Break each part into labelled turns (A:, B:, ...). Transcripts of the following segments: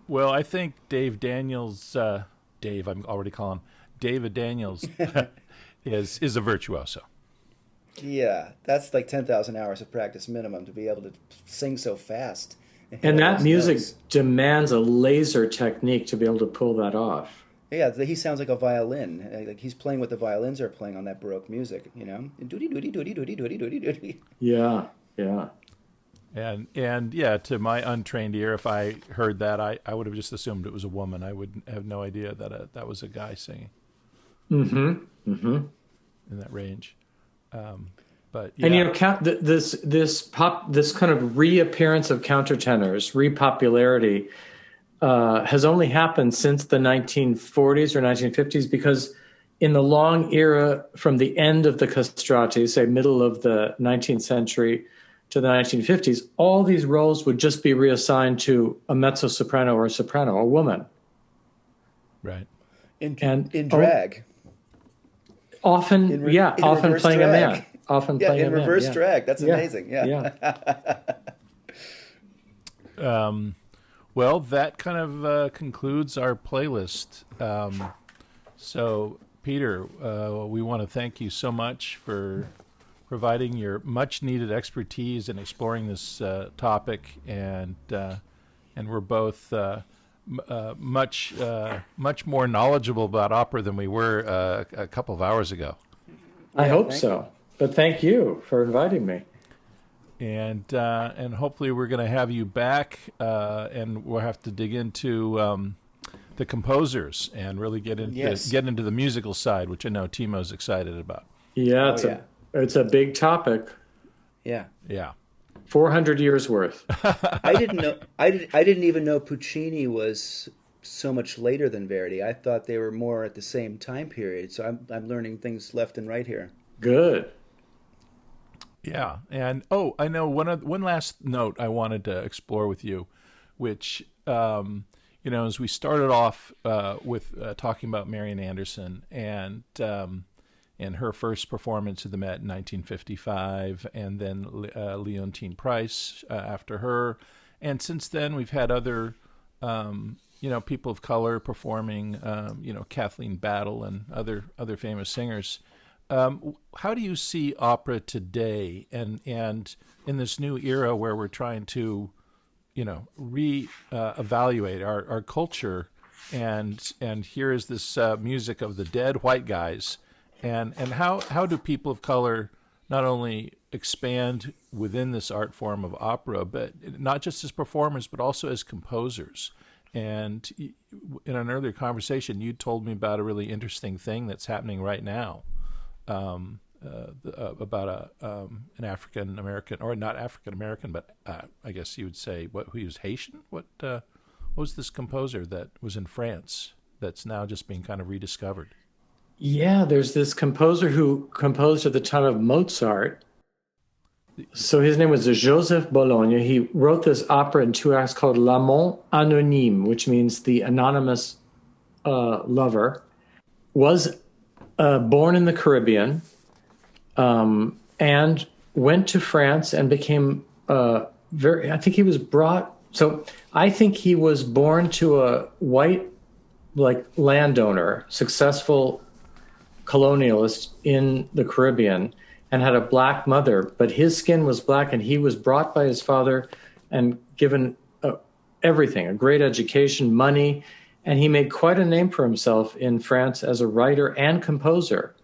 A: Well, I think Dave Daniels, Dave, I'm already calling him, David Daniels, is a virtuoso.
B: Yeah, that's like 10,000 hours of practice minimum to be able to sing so fast and hit
C: And
B: all
C: that
B: those
C: music
B: notes.
C: demands a laser technique to be able to pull that off.
B: Yeah, he sounds like a violin. Like he's playing what the violins are playing on that Baroque music, you know? Doody doody doody doody doody doody doody.
C: Yeah, yeah.
A: And yeah, to my untrained ear, if I heard that, I would have just assumed it was a woman. I would have no idea that that was a guy singing
C: Mm-hmm. Mm-hmm.
A: in that range. But
C: And
A: yeah,
C: this kind of reappearance of countertenors, repopularity, has only happened since the 1940s or 1950s, because in the long era from the end of the castrati, say middle of the 19th century to the 1950s, all these roles would just be reassigned to a mezzo-soprano or a soprano, a woman.
A: right.
B: In drag.
C: Often,
B: In
C: often
B: reverse
C: playing a
B: drag.
C: man. Often
B: Yeah,
C: playing
B: in
C: a man.
B: reverse
C: Yeah.
B: drag. That's
C: Yeah.
B: amazing. Yeah.
A: Well, that kind of concludes our playlist. So, Peter, we want to thank you so much for providing your much-needed expertise in exploring this topic, and we're both much more knowledgeable about opera than we were a couple of hours ago.
C: I hope
B: thank
C: so. But thank you for inviting me.
A: And hopefully we're going to have you back, and we'll have to dig into the composers and really get into the musical side, which I know Timo's excited about.
C: Yeah, it's a big topic.
B: Yeah.
A: Yeah.
C: 400 years worth.
B: I didn't know. I didn't even know Puccini was so much later than Verdi. I thought they were more at the same time period. So I'm learning things left and right here.
C: Good.
A: Yeah, and I know one last note I wanted to explore with you, which as we started off with talking about Marian Anderson and her first performance at the Met in 1955, and then Leontine Price after her, and since then we've had other people of color performing, Kathleen Battle and other famous singers. How do you see opera today, and in this new era where we're trying to, evaluate our culture, and here is this music of the dead white guys, and how do people of color not only expand within this art form of opera, but not just as performers, but also as composers? And in an earlier conversation, you told me about a really interesting thing that's happening right now. About an African American, or not African American, but I guess you would say he was Haitian. What was this composer that was in France that's now just being kind of rediscovered?
C: Yeah, there's this composer who composed at the time of Mozart. So his name was Joseph Bologna. He wrote this opera in 2 acts called L'amant anonyme, which means the anonymous lover. Was born in the Caribbean, and went to France and became I think he was born to a white, landowner, successful colonialist in the Caribbean, and had a black mother, but his skin was black, and he was brought by his father and given everything, a great education, money, and he made quite a name for himself in France as a writer and composer.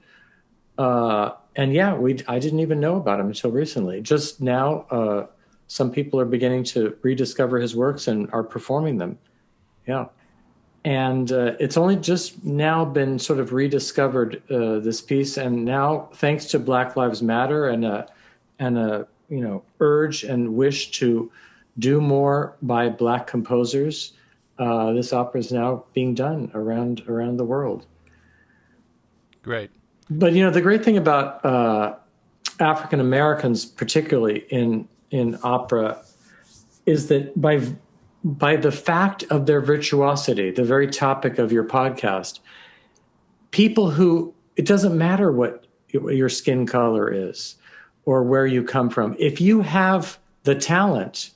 C: I didn't even know about him until recently. Just now, some people are beginning to rediscover his works and are performing them. Yeah. And it's only just now been sort of rediscovered, this piece. And now, thanks to Black Lives Matter and a urge and wish to do more by Black composers, this opera is now being done around the world.
A: Great.
C: But the great thing about African Americans, particularly in opera, is that by the fact of their virtuosity, the very topic of your podcast, people who, it doesn't matter what your skin color is or where you come from, if you have the talent,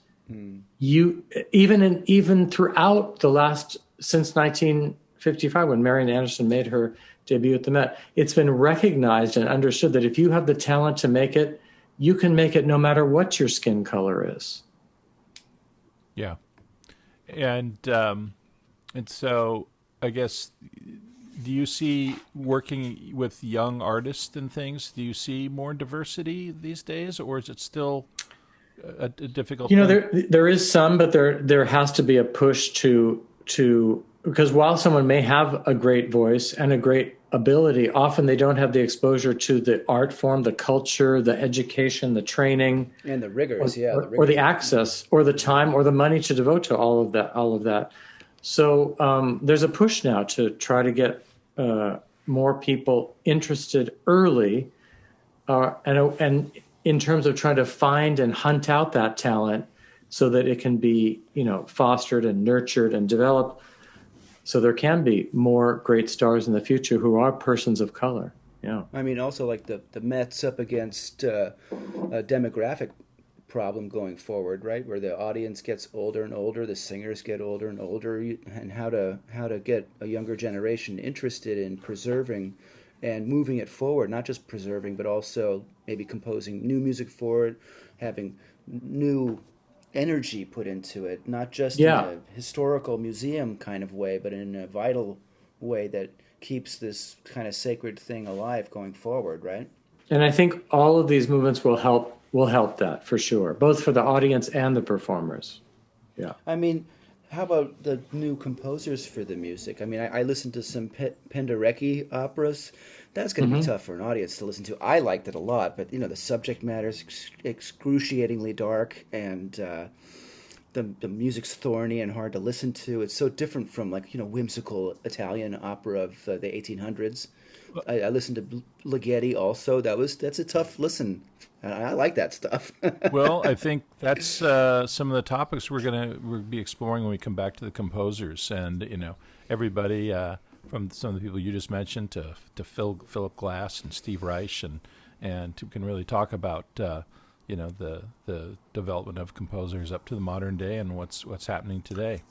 C: you even throughout the last since 1955 when Marian Anderson made her debut at the Met, it's been recognized and understood that if you have the talent to make it, you can make it no matter what your skin color is.
A: Yeah, and so I guess, do you see working with young artists and things? Do you see more diversity these days, or is it still a difficult
C: You know,
A: thing?
C: there is some, but there has to be a push to because while someone may have a great voice and a great ability, often they don't have the exposure to the art form, the culture, the education, the training,
B: And the rigors, yeah, the
C: or
B: rigors.
C: the access, or the time, or the money to devote to all of that. All of that. So there's a push now to try to get more people interested early, and in terms of trying to find and hunt out that talent so that it can be, fostered and nurtured and developed, so there can be more great stars in the future who are persons of color. Yeah.
B: I mean, also like the Mets up against a demographic problem going forward, right? Where the audience gets older and older, the singers get older and older, and how to get a younger generation interested in preserving and moving it forward, not just preserving, but also maybe composing new music for it, having new energy put into it, not just in
C: Yeah.
B: a historical museum kind of way, but in a vital way that keeps this kind of sacred thing alive going forward, right?
C: And I think all of these movements will help that for sure, both for the audience and the performers. Yeah.
B: I mean, how about the new composers for the music? I mean, I listened to some Penderecki operas. That's going to be
C: Hmm.
B: tough for an audience to listen to. I liked it a lot, but the subject matter is excruciatingly dark, and the music's thorny and hard to listen to. It's so different from like whimsical Italian opera of the 1800s. I listened to Ligeti also. That's a tough listen. I like that stuff.
A: Well, I think that's some of the topics we'll be exploring when we come back to the composers, and everybody from some of the people you just mentioned to Philip Glass and Steve Reich, and we can really talk about the development of composers up to the modern day and what's happening today.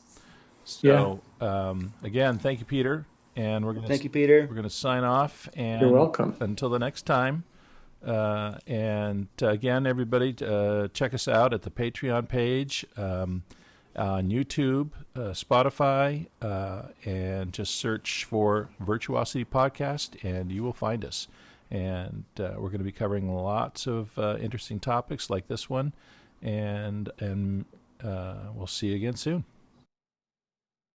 C: Yeah.
A: So again, thank you, Peter, and
B: Thank you, Peter.
A: we're gonna sign off,
C: You're
A: and
C: welcome.
A: until the next time. And again, everybody, check us out at the Patreon page, on YouTube, Spotify, and just search for Virtuosity Podcast, and you will find us. And we're going to be covering lots of interesting topics like this one, and we'll see you again soon.